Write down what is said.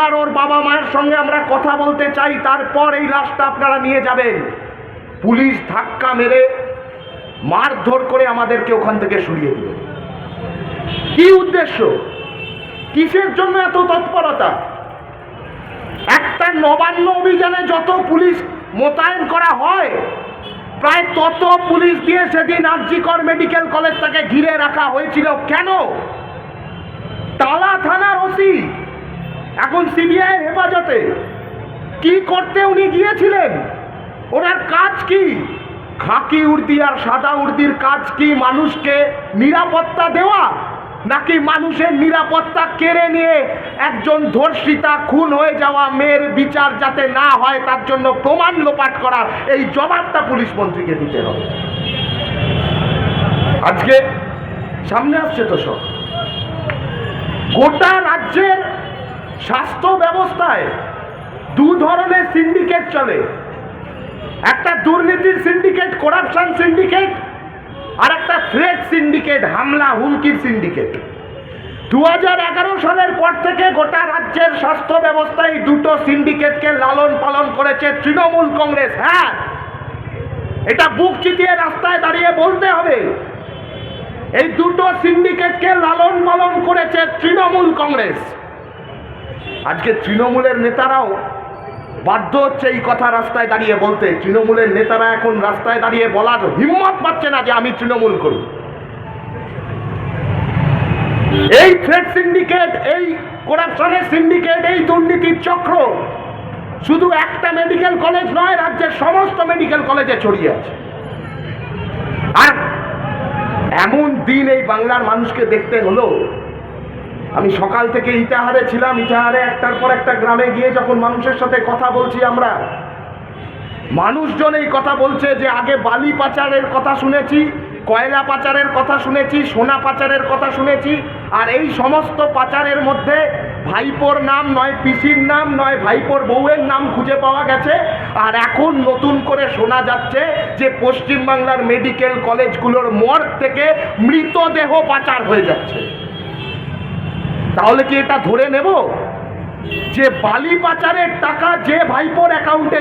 আর ওর বাবা মায়ের সঙ্গে আমরা কথা বলতে চাই, তারপর এই লাশটা আপনারা নিয়ে যাবেন। পুলিশ ধাক্কা মেরে মারধর করে আমাদেরকে ওখান থেকে সরিয়ে দিল। কি উদ্দেশ্য? কিসের জন্য এত তৎপরতা? একটা নবান্ন অভিযানে যত পুলিশ মোতায়েন করা হয়, প্রায় তত পুলিশ দিয়ে সেদিন আরজিকর মেডিকেল কলেজটাকে ঘিরে রাখা হয়েছিল। কেন? টালা থানার ওসি এখন সিবিআই হেফাজতে। কি করতে উনি গিয়েছিলেন? ওনার কাজ কি? খাকি উর্দি আর সাদা উর্দির কাজ কি? মানুষকে নিরাপত্তা দেওয়া, নাকি মানুষের নিরাপত্তা কেড়ে নিয়ে একজন ধর্ষিতা খুন হয়ে যাওয়া মেয়ের বিচার যাতে না হয় তার জন্য প্রমাণ লোপাট করা? এই জবাবটা পুলিশ মন্ত্রীকে দিতে হবে। আজকে সামনে আসছে তো সব। গোটা রাজ্যের স্বাস্থ্য ব্যবস্থায় দু ধরনের সিন্ডিকেট চলে। একটা দুর্নীতির সিন্ডিকেট, করাপশন সিন্ডিকেট, আর একটা থ্রেট সিন্ডিকেট, হামলা হুমকির সিন্ডিকেট। 2011 সালের পর থেকে গোটা রাজ্যের স্বাস্থ্য ব্যবস্থায় দুটো সিন্ডিকেটকে লালন পালন করেছে তৃণমূল কংগ্রেস। হ্যাঁ, এটা বুক চিতিয়ে রাস্তায় দাঁড়িয়ে বলতে হবে। এই দুটো সিন্ডিকেটকে লালন পালন করেছে তৃণমূল কংগ্রেস। আজকে তৃণমূলের নেতারাও বাধ্য হচ্ছে এই কথা রাস্তায় দাঁড়িয়ে বলতে। তৃণমূলের নেতারা এখন রাস্তায় দাঁড়িয়ে বলার হিম্মত পাচ্ছে না যে আমি তৃণমূল করি। এই থ্রেট সিন্ডিকেট, এই করাপশনের সিন্ডিকেট, এই দুর্নীতির চক্র শুধু একটা মেডিকেল কলেজ নয়, রাজ্যের সমস্ত মেডিকেল কলেজে ছড়িয়ে আছে। আর এমন দিন এই বাংলার মানুষকে দেখতে হলো। আমি সকাল থেকে ইটাহারে ছিলাম। ইটাহারে একটার পর একটা গ্রামে গিয়ে যখন মানুষের সাথে কথা বলছি, আমরা মানুষজন এই কথা বলছে যে আগে বালি পাচারের কথা শুনেছি, কয়লা পাচারের কথা শুনেছি, সোনা পাচারের কথা শুনেছি, আর এই সমস্ত পাচারের মধ্যে ভাইপোর নাম নয়, পিসির নাম নয়, ভাইপোর বউয়ের নাম খুঁজে পাওয়া গেছে। আর এখন নতুন করে শোনা যাচ্ছে যে পশ্চিমবাংলার মেডিকেল কলেজগুলোর মর্গ থেকে মৃতদেহ পাচার হয়ে যাচ্ছে। তাহলে কি এটা ধরে নেব যে বালি পাচারের টাকা যে ভাইপোর অ্যাকাউন্টে